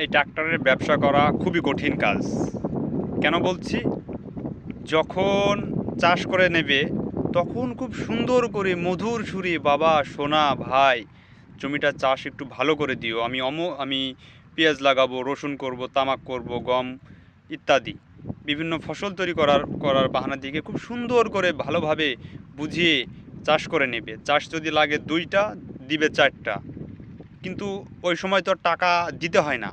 এই ট্রাক্টরের ব্যবসা করা খুবই কঠিন কাজ। কেন বলছি? যখন চাষ করে নেবে তখন খুব সুন্দর করে মধুর সুরে, বাবা সোনা ভাই জমিটা চাষ একটু ভালো করে দিও, আমি পেঁয়াজ লাগাবো, রসুন করব, তামাক করব, গম ইত্যাদি বিভিন্ন ফসল তৈরি করার বাহানা দিকে খুব সুন্দর করে ভালোভাবে বুঝিয়ে চাষ করে নেবে। চাষ যদি লাগে 2টা, দিবে 4টা। কিন্তু ওই সময় তো টাকা দিতে হয় না,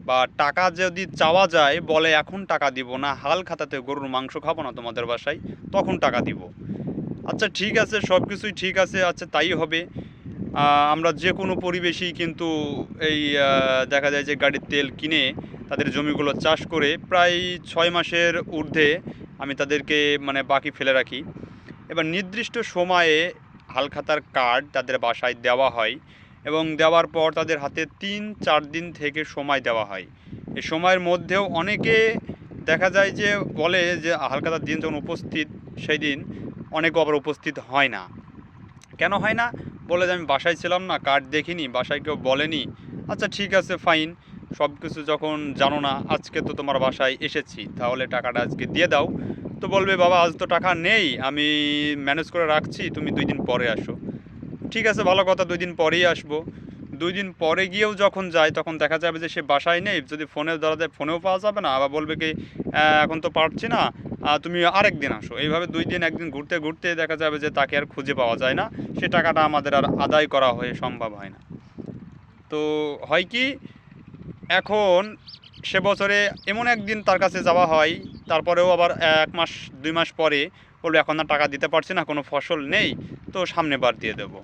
বা টাকা যদি চাওয়া যায় বলে এখন টাকা দিব না, হাল খাতাতে গরুর মাংস খাবো না তোমাদের বাসায়, তখন টাকা দিব। আচ্ছা ঠিক আছে, সব কিছুই ঠিক আছে, আচ্ছা তাই হবে। আমরা যে কোনো পরিবেশেই কিন্তু এই দেখা যায় যে গাড়ির তেল কিনে তাদের জমিগুলো চাষ করে প্রায় 6 মাসের ঊর্ধ্বে আমি তাদেরকে মানে বাকি ফেলে রাখি। এবার নির্দিষ্ট সময়ে হালখাতার কার্ড তাদের বাসায় দেওয়া হয় এবং দেওয়ার পর তাদের হাতে 3-4 দিন থেকে সময় দেওয়া হয়। এই সময়ের মধ্যেও অনেকে দেখা যায় যে বলে যে হালখাতার দিন যখন উপস্থিত, সেই দিন অনেকেও আবার উপস্থিত হয় না। কেন হয় না? বলে যে আমি বাসায় ছিলাম না, কার্ড দেখিনি, বাসায় কেউ বলেনি। আচ্ছা ঠিক আছে, ফাইন, সব কিছু যখন জানো না, আজকে তো তোমার বাসায় এসেছি, তাহলে টাকাটা আজকে দিয়ে দাও। তো বলবে বাবা আজ তো টাকা নেই, আমি ম্যানেজ করে রাখছি, তুমি 2 দিন পরে আসো। ঠিক আছে, ভালো কথা, 2 দিন পরেই আসবো। 2 দিন পরে গিয়েও যখন যায় তখন দেখা যাবে যে সে বাসায় নেই। যদি ফোনে ধরা যায়, ফোনেও পাওয়া যাবে না, আবার বলবে কি এখন তো পারছি না, তুমি আরেক দিন আসো। এইভাবে 2 দিন, একদিন ঘুরতে ঘুরতে দেখা যাবে যে তাকে আর খুঁজে পাওয়া যায় না, সে টাকাটা আমাদের আর আদায় করা হয়ে সম্ভব হয় না। তো হয় কি, এখন সে বছরে এমন একদিন তার কাছে যাওয়া হয়, তারপরেও আবার 1 মাস 2 মাস পরে বলবে এখন আর টাকা দিতে পারছি না, কোনো ফসল নেই, তো সামনে বার দিয়ে দেবো।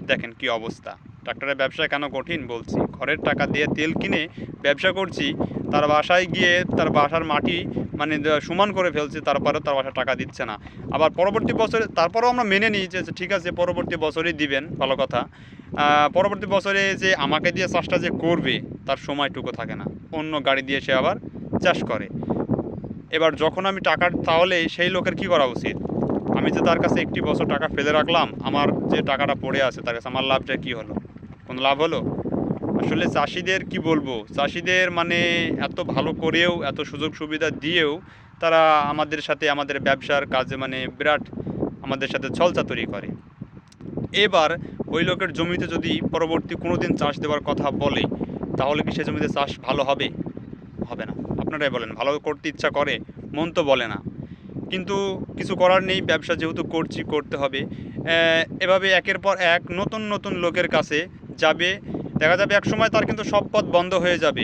দেখেন কি অবস্থা। ট্রাক্টরের ব্যবসা কেন কঠিন বলছি। ঘরের টাকা দিয়ে তেল কিনে ব্যবসা করছি, তার বাসায় গিয়ে তার বাসার মাটি মানে সমান করে ফেলছে, তারপরেও তার বাসায় টাকা দিচ্ছে না। আবার পরবর্তী বছরে তারপরেও আমরা মেনে নিই যে ঠিক আছে পরবর্তী বছরেই দিবেন, ভালো কথা। পরবর্তী বছরে যে আমাকে দিয়ে চাষটা যে করবে তার সময়টুকু থাকে না, অন্য গাড়ি দিয়ে সে আবার চাষ করে। এবার যখন আমি টাকা, তাহলে সেই লোকের কি করা উচিত? আমি যে তার কাছে একটি বছর টাকা ফেলে রাখলাম, আমার যে টাকাটা পড়ে আছে তার কাছে, আমার লাভটা কি হলো? কোনো লাভ হলো? আসলে চাষিদের কি বলবো, চাষিদের মানে এত ভালো করেও, এত সুযোগ সুবিধা দিয়েও তারা আমাদের সাথে আমাদের ব্যবসার কাজে মানে বিরাট আমাদের সাথে ছলচাতুরি করে। এবার ওই লোকের জমিতে যদি পরবর্তী কোনো দিন চাষ দেওয়ার কথা বলে, তাহলে কি সে জমিতে চাষ ভালো হবে? হবে না। আপনারাই বলেন, ভালো করতে ইচ্ছা করে, মন তো বলে না। কিন্তু কিছু করার নেই, ব্যবসা যেহেতু করছি করতে হবে। এভাবে একের পর এক নতুন নতুন লোকের কাছে যাবে, দেখা যাবে একসময় তার কিন্তু সব পথ বন্ধ হয়ে যাবে।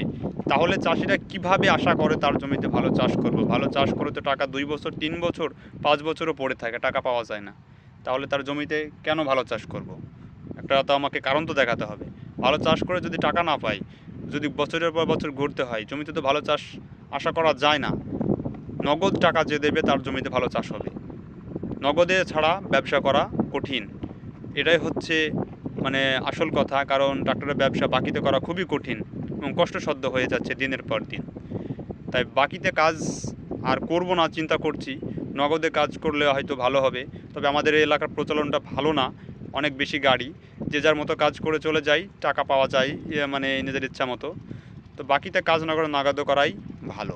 তাহলে চাষিরা কিভাবে আশা করে তার জমিতে ভালো চাষ করব? ভালো চাষ করে তো টাকা 2 বছর, 3 বছর, 5 বছরও পড়ে থাকে, টাকা পাওয়া যায় না। তাহলে তার জমিতে কেন ভালো চাষ করব? একটা তো আমাকে কারণ তো দেখাতে হবে। ভালো চাষ করে যদি টাকা না পাই, যদি বছরের পর বছর ঘুরতে হয়, জমিতে তো ভালো চাষ আশা করা যায় না। নগদ টাকা যে দেবে তার জমিতে ভালো চাষ হবে। নগদে ছাড়া ব্যবসা করা কঠিন। এটাই হচ্ছে মানে আসল কথা। কারণ ট্রাক্টরের ব্যবসা বাকিতে করা খুবই কঠিন এবং কষ্টসাধ্য হয়ে যাচ্ছে দিনের পর দিন। তাই বাকিতে কাজ আর করব না চিন্তা করছি। নগদে কাজ করলে হয়তো ভালো হবে। তবে আমাদের এই এলাকার প্রচলনটা ভালো না, অনেক বেশি গাড়ি, যে যার মতো কাজ করে চলে যায়, টাকা পাওয়া যায় মানে নিজের ইচ্ছা মতো। তো বাকিতে কাজ না করে নগদে করাই ভালো।